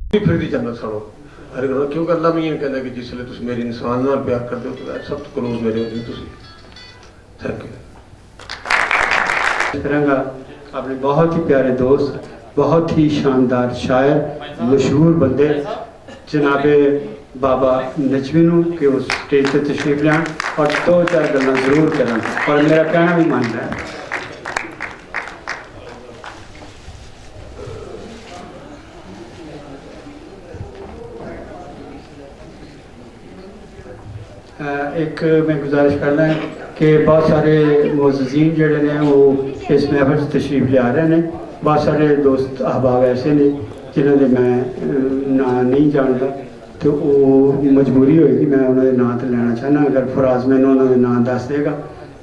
फिर दी जन्नत सुनो हर क्योंकि अल्लाह भी ये कहता कि जिसले तुम मेरे इंसान नाल प्यार करते हो तो सब तो क्लोज मेरे हो तुम। Thank you. इस तरह का अपने बहुत ही प्यारे दोस्त, बहुत ही शानदार शायर, मशहूर बंदे जनाबे बाबा नजमी नूं कि उस स्टेज पर तशरीफ लिया और दो चार गल्लां जरूर करा और मेरा कहना भी मन रहा है। एक मैं गुजारिश करना है कि बहुत सारे मोअज़्ज़ीन जोड़े ने वो इस महफिल से तशरीफ ले आ रहे हैं। बहुत सारे दोस्त अहबाब ऐसे ने जिन्होंने मैं ना नहीं जानता तो वो मजबूरी होगी मैं उन्होंने नाम तो लेना चाहना। अगर फराज मैंने उन्होंने नाम दस देगा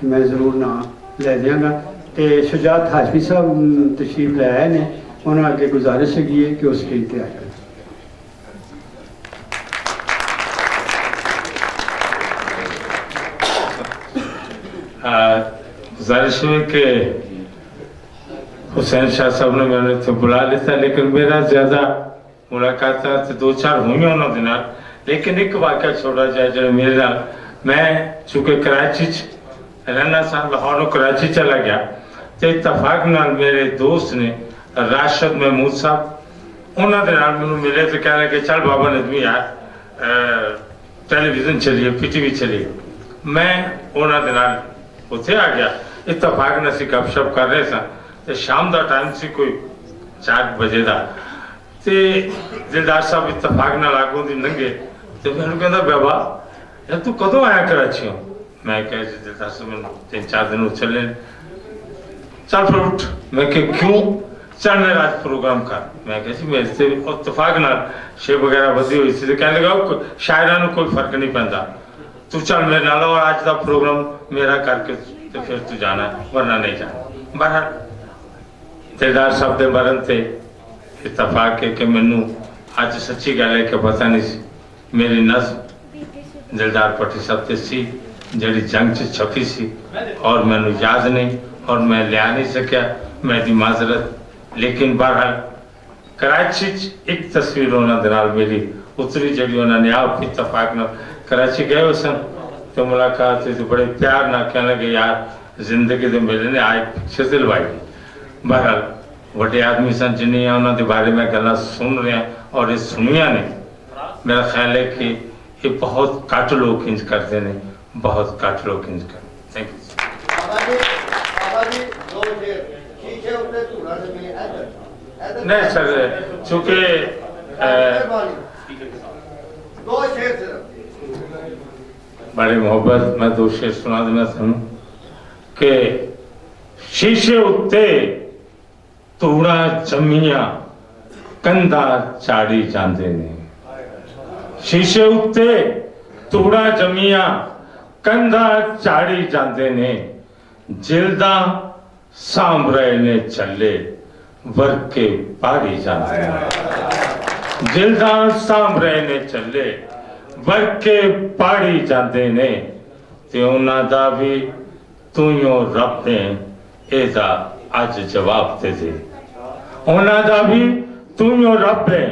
तो मैं ज़रूर नाम ले देंगा। तो शुजात हाशमी साहब तशरीफ ले आए ने उन्होंने अगे गुजारिश की है कि उस स्टेज पर आ जाए। गुजारिश हुई कि हुसैन शाह साहब ने मैंने तो बुला लेता लेकिन मेरा ज़्यादा मुलाकात तो दो चार हुई उन्होंने लेकिन एक वाक़या छोड़ा जाए जो मेरे नाल मैं चूँकि कराची रहना सा लाहौर कराची चला गया तो इतफाक नाल मेरे दोस्त ने राशिद महमूद साहब उन्होंने मैंने मिले तो कह रहे कि चल बाबा नजमी यार टेलीविजन चलिए PTV चलिए। मैं उन्होंने उत्थे आ गया इतफाक ने असीं गपशप कर रहे सा तो शाम का टाइम से कोई 4 बजे का तो दिलदार साहब इतफाक नाल आगों दी लंघे तो मैंने कहता बाबा यार तू कदों आया कराची हो। मैं कहा जी दिलदार साहब मैं 3-4 दिन चले चल फिर उठ। मैं क्यों चल मेरा आज प्रोग्राम कर। मैं कहा जी मेरे से इतफाक नाल शेप वगैरह वधी हुई थी तो कहने लगा शायरां नूं कोई फर्क नहीं पैंदा तू चल मेरे नाल और आज का प्रोग्राम मेरा करके तो फिर तू जाना वरना नहीं जाना। बहर दिलदार साहब के मरण से इतफाक है कि मैनू अज सच्ची गल है कि पता नहीं सी मेरी नज़्म दिलदार भट्टी साहब से सी जी जंग च छपी सी और मैनू याद नहीं और मैं लिया नहीं सकिया मेरी माजरत। लेकिन बहरहाल कराची एक तस्वीर उन्होंने नाल मेरी उतरी जी उन्होंने आप इतफाक न कराची गए हो सन तो मुलाकात हुई तो बड़े प्यार ना कहने लगे यार जिंदगी के मेले ने आए पिक्चर दिलवाई। बहरहाल वड्डे आदमी सन जिन्हें उन्होंने बारे में गल्लां सुन रहे हैं और ये सुनिया ने मेरा ख्याल है कि ये बहुत घट लोग इंज करते हैं बहुत घट लोग इंज करते। Thank you. नहीं सर चूँकि बड़ी मोहब्बत मैं 2 शेर सुना देना थानू कि शीशे उत्ते तूड़ा जमिया कंधा चाड़ी जाते ने। शीशे उत्ते तूड़ा जमिया कंधा चाड़ी जाते ने जिल्दा सांभ रहे ने चले वर्के पाड़ी जाते ने। जिल्दा सांभ रहे ने चले वर्के पाड़ी जाते ने ते उन्हां दा भी तू रब ने एदा अज जवाब दे दे। उन्हां दा भी तू रब ने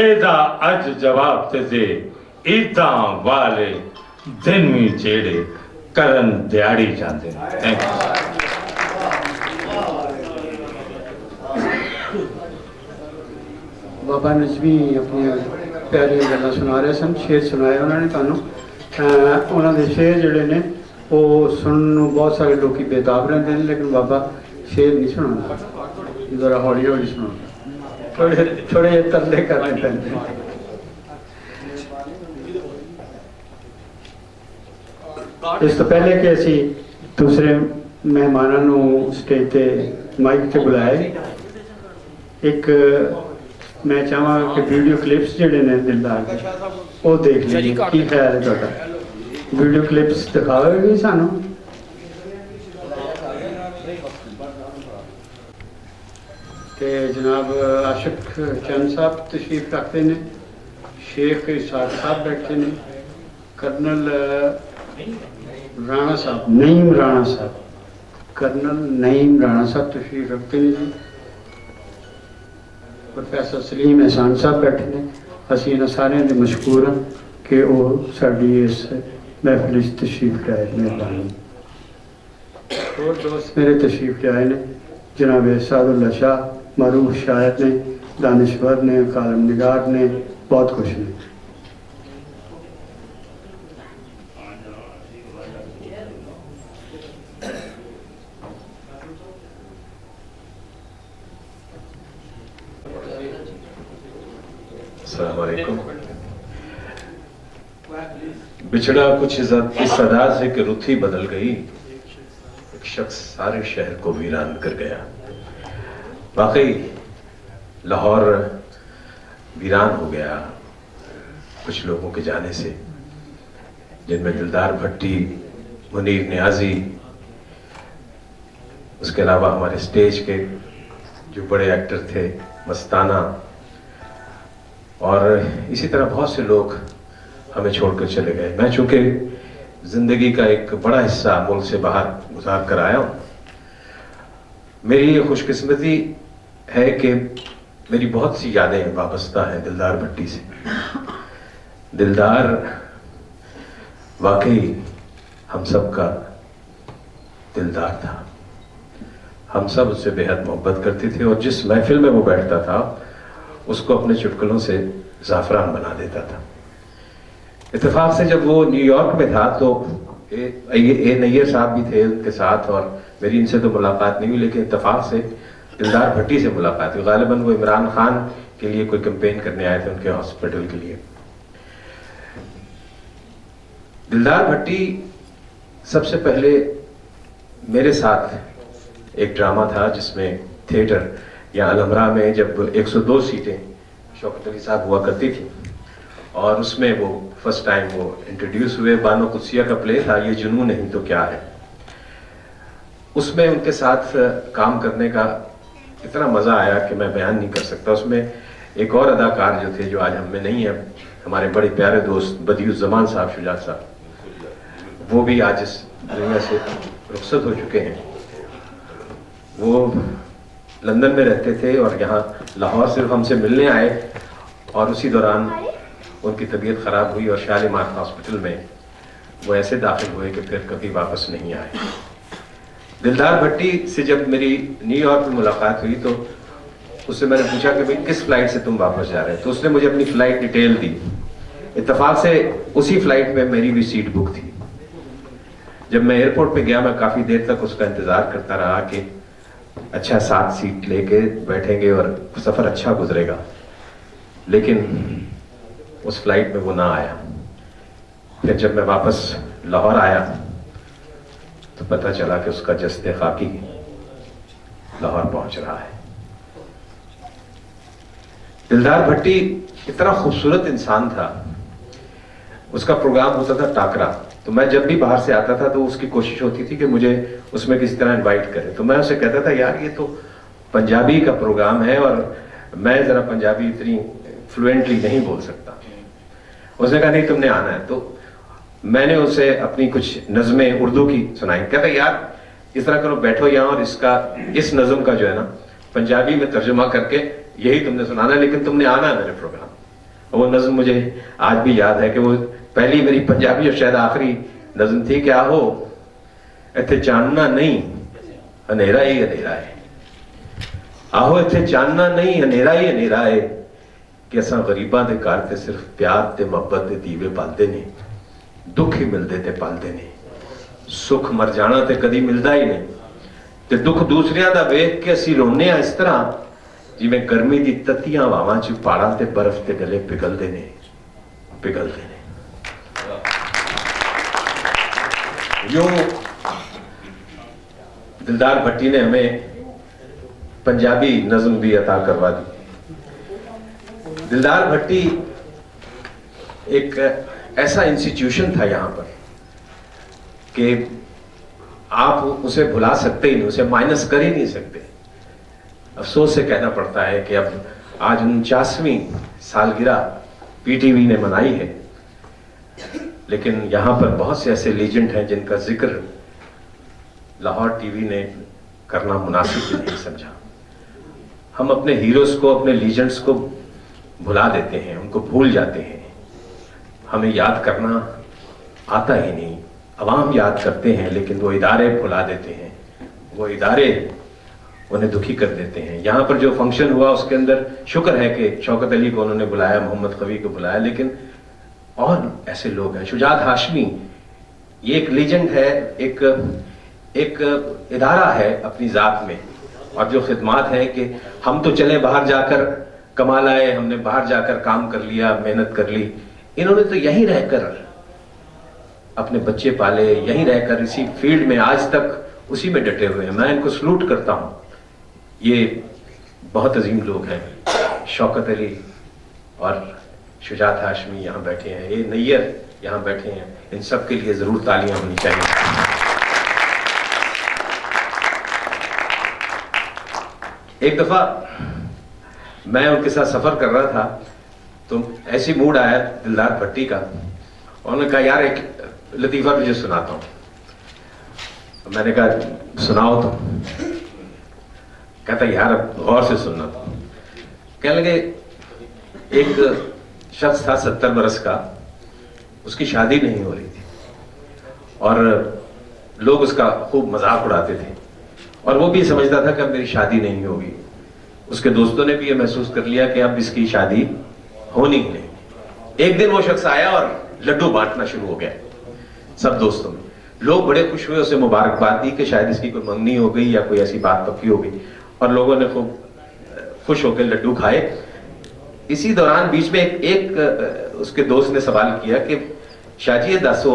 एदा अज जवाब दे दे। ईदा वाले दिन भी जेड़े करन दिहाड़ी जाते। Thank you. बाबा नजमी अपनी प्यारी गल्लां सुना रहे सन। शेर सुनाए उन्होंने तुहानू। उन्होंने शेर जोड़े ने वो सुनने बहुत सारे लोग बेताब रहते हैं लेकिन बाबा शेर नहीं सुना जरा हौली हौली सुना थोड़े तरले करने पैंते। इस तो पहले कि असी दूसरे मेहमानों स्टेज पे माइक से बुलाए एक मैं चाहवा कि वीडियो क्लिप्स जोड़े ने दिलदार के वो देख लीजिए की ख्याल है तुहाडा। वीडियो क्लिप्स दिखाओगे सानू। ते जनाब आशिक चंद साहब तशरीफ रखते हैं। शेख इसाक साहब बैठे ने। कर्नल राणा साहब नईम राणा साहब कर्नल नईम राणा साहब तशरीफ रखते हैं जी। प्रोफैसर सलीम एहसान साहब बैठे ने, असीं इन्हां सारिਆਂ ਦੇ मशहूर हाँ कि वो साडी इस महफिल च तशरीफ लाए। मेहरबानी। और दोस्त मेरे तशरीफ लाए ने जनाब सादुल्ला शाह, मरूफ शायर ने, दानिश्वर ने, कालम निगार ने, बहुत खुश ने। अस्सलाम वालेकुम। बिछड़ा कुछ इस अदा से कि रुत ही बदल गई, एक शख्स सारे शहर को वीरान कर गया। वाकई लाहौर वीरान हो गया कुछ लोगों के जाने से, जिनमें दिलदार भट्टी, मुनीर नियाजी, उसके अलावा हमारे स्टेज के जो बड़े एक्टर थे मस्ताना, और इसी तरह बहुत से लोग हमें छोड़कर चले गए। मैं चूंकि जिंदगी का एक बड़ा हिस्सा मुल्क से बाहर गुजार कर आया हूँ, मेरी ये खुशकिस्मती है कि मेरी बहुत सी यादें वाबस्ता हैं दिलदार भट्टी से। दिलदार वाकई हम सब का दिलदार था, हम सब उससे बेहद मोहब्बत करते थे, और जिस महफिल में वो बैठता था उसको अपने चुटकुलों से ज़ाफ़रान बना देता था। इत्तेफाक से जब वो न्यूयॉर्क में था तो ए नैयर साहब भी थे उनके साथ, और मेरी इनसे तो मुलाकात नहीं हुई, लेकिन इत्तेफाक से दिलदार भट्टी से मुलाकात हुई। गालिबन वो इमरान खान के लिए कोई कैंपेन करने आए थे उनके हॉस्पिटल के लिए। दिलदार भट्टी सबसे पहले मेरे साथ एक ड्रामा था जिसमें थिएटर या अलमरा में जब 102 सीटें शौकत अली साहब हुआ करती थी, और उसमें वो फर्स्ट टाइम वो इंट्रोड्यूस हुए। बानो कुदसिया का प्ले था ये जुनून नहीं तो क्या है। उसमें उनके साथ काम करने का इतना मज़ा आया कि मैं बयान नहीं कर सकता। उसमें एक और अदाकार जो थे जो आज हम में नहीं है, हमारे बड़े प्यारे दोस्त बदियुज़्ज़मान साहब, शुजात साहब, वो भी आज इस दुनिया से रुखसत हो चुके हैं। वो लंदन में रहते थे और यहाँ लाहौर सिर्फ हमसे मिलने आए, और उसी दौरान उनकी तबीयत ख़राब हुई और शाह इमारत हॉस्पिटल में वो ऐसे दाखिल हुए कि फिर कभी वापस नहीं आए। दिलदार भट्टी से जब मेरी न्यूयॉर्क में मुलाकात हुई तो उससे मैंने पूछा कि भाई किस फ्लाइट से तुम वापस जा रहे हैं, तो उसने मुझे अपनी फ़्लाइट डिटेल दी। इत्तेफाक से उसी फ्लाइट में मेरी भी सीट बुक थी। जब मैं एयरपोर्ट पे गया, मैं काफ़ी देर तक उसका इंतज़ार करता रहा कि अच्छा 7 सीट लेके बैठेंगे और सफ़र अच्छा गुजरेगा, लेकिन उस फ्लाइट में वो ना आया। फिर जब मैं वापस लाहौर आया तो पता चला कि उसका जस्ते खाकी लाहौर पहुंच रहा है। दिलदार भट्टी इतना खूबसूरत इंसान था। उसका प्रोग्राम होता था टाकरा, तो मैं जब भी बाहर से आता था तो उसकी कोशिश होती थी कि मुझे उसमें किसी तरह इनवाइट करे। तो मैं उसे कहता था यार ये तो पंजाबी का प्रोग्राम है और मैं ज़रा पंजाबी इतनी फ्लुएंटली नहीं बोल सकता। उसने कहा नहीं तुमने आना है। तो मैंने उसे अपनी कुछ नज़में उर्दू की सुनाई। कहता यार इस तरह करो, बैठो यहाँ और इस नज़म का जो है ना पंजाबी में तर्जुमा करके यही तुमने सुनाना है, लेकिन तुमने आना है मेरे प्रोग्राम। और वो नज़म मुझे आज भी याद है कि वो पहली मेरी पंजाबी और शायद आखिरी नज़म थी कि आहो इत्थे चानना नहीं अंधेरा ही अंधेरा है, आहो इत्थे चानना नहीं अंधेरा ही अंधेरा है, कि असां गरीबां दे घर ते सिर्फ प्यार ते मुहब्बत दे दीवे बालदे ने, दुख ही मिलदे ते पालदे ने, सुख मर जाना ते कदी मिलदा ही नहीं, ते दुख दूसरियां दा वेख के असीं रोने आ इस तरह जिवें गर्मी दी तत्तियां हवावां च पहाड़ां ते बर्फ ते गले पिघलदे ने पिघलदे ने। यूं दिलदार भट्टी ने हमें पंजाबी नज़म भी अता करवा दी। दिलदार भट्टी एक ऐसा इंस्टीट्यूशन था यहाँ पर कि आप उसे भुला सकते ही नहीं, उसे माइनस कर ही नहीं सकते। अफसोस से कहना पड़ता है कि अब आज 49वीं सालगिरह पीटीवी ने मनाई है, लेकिन यहाँ पर बहुत से ऐसे लीजेंड हैं जिनका जिक्र लाहौर टीवी ने करना मुनासिब भी नहीं समझा। हम अपने हीरोज को, अपने लीजेंड्स को भुला देते हैं, उनको भूल जाते हैं। हमें याद करना आता ही नहीं। अवाम याद करते हैं लेकिन वो इदारे भुला देते हैं, वो इदारे उन्हें दुखी कर देते हैं। यहाँ पर जो फंक्शन हुआ उसके अंदर शुक्र है कि शौकत अली को उन्होंने बुलाया, मोहम्मद कवी को बुलाया, लेकिन और ऐसे लोग हैं। शुजात हाशमी ये एक लीजेंड है, एक इदारा है अपनी जात में, और जो खिदमात है कि हम तो चले बाहर जाकर कमा लाए, हमने बाहर जाकर काम कर लिया, मेहनत कर ली। इन्होंने तो यहीं रहकर अपने बच्चे पाले, यहीं रहकर इसी फील्ड में आज तक उसी में डटे हुए हैं। मैं इनको सलूट करता हूं। ये बहुत अजीम लोग हैं। शौकत अली और शुजात हाशमी यहाँ बैठे हैं, ये नैयर यहाँ बैठे हैं, इन सब के लिए जरूर तालियां होनी चाहिए। एक दफा मैं उनके साथ सफर कर रहा था तो ऐसी मूड आया दिलदार भट्टी का, उन्होंने कहा यार एक लतीफा तुझे सुनाता हूं। मैंने कहा सुनाओ तो। कहता यार अब गौर से सुनना। कहने लगे एक शख्स था 70 बरस का, उसकी शादी नहीं हो रही थी और लोग उसका खूब मजाक उड़ाते थे और वो भी समझता था कि अब मेरी शादी नहीं होगी। उसके दोस्तों ने भी ये महसूस कर लिया कि अब इसकी शादी होनी ही नहीं। एक दिन वो शख्स आया और लड्डू बांटना शुरू हो गया सब दोस्तों में। लोग बड़े खुश हुए, उसे मुबारकबाद दी कि शायद इसकी कोई मंगनी हो गई या कोई ऐसी बात पक्की हो गई, और लोगों ने खूब खुश होकर लड्डू खाए। इसी दौरान बीच में एक उसके दोस्त ने सवाल किया कि शाहजी ये दसो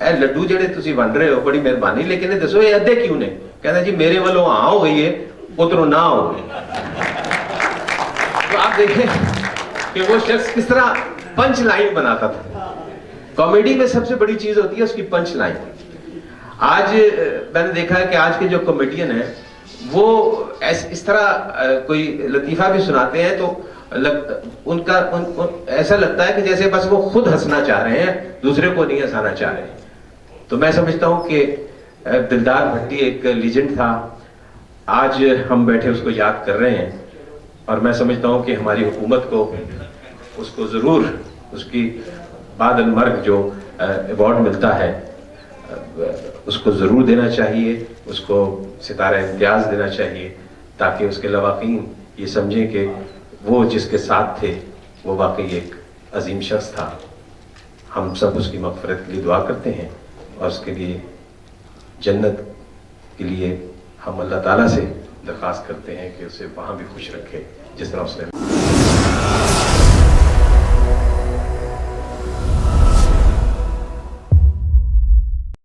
ए लड्डू जेडे तुसी वंड रहे हो बड़ी मेहरबानी, लेकिन ये दसो ये अद्धे क्यों ने? कहता जी मेरे वालों हाँ हो गई है, उधरों ना हो गई। तो आप देखें कि वो शख्स किस तरह पंच लाइन बनाता था। कॉमेडी में सबसे बड़ी चीज होती है उसकी पंच लाइन। आज मैंने देखा है कि आज के जो कॉमेडियन है वो इस तरह कोई लतीफा भी सुनाते हैं तो ऐसा लगता है कि जैसे बस वो खुद हंसना चाह रहे हैं, दूसरे को नहीं हंसाना चाह रहे हैं। तो मैं समझता हूं कि दिलदार भट्टी एक लीजेंड था। आज हम बैठे उसको याद कर रहे हैं और मैं समझता हूं कि हमारी हुकूमत को उसको जरूर उसकी बाद मर्ग जो अवार्ड मिलता है उसको जरूर देना चाहिए, उसको सितारा इम्तियाज देना चाहिए, ताकि उसके लवाकीन ये समझें कि वो जिसके साथ थे वो वाकई एक अजीम शख्स था। हम सब उसकी मग़फ़िरत के लिए दुआ करते हैं और उसके लिए जन्नत के लिए हम अल्लाह ताला से दरख्वास्त करते हैं कि उसे वहाँ भी खुश रखे जिस तरह उसने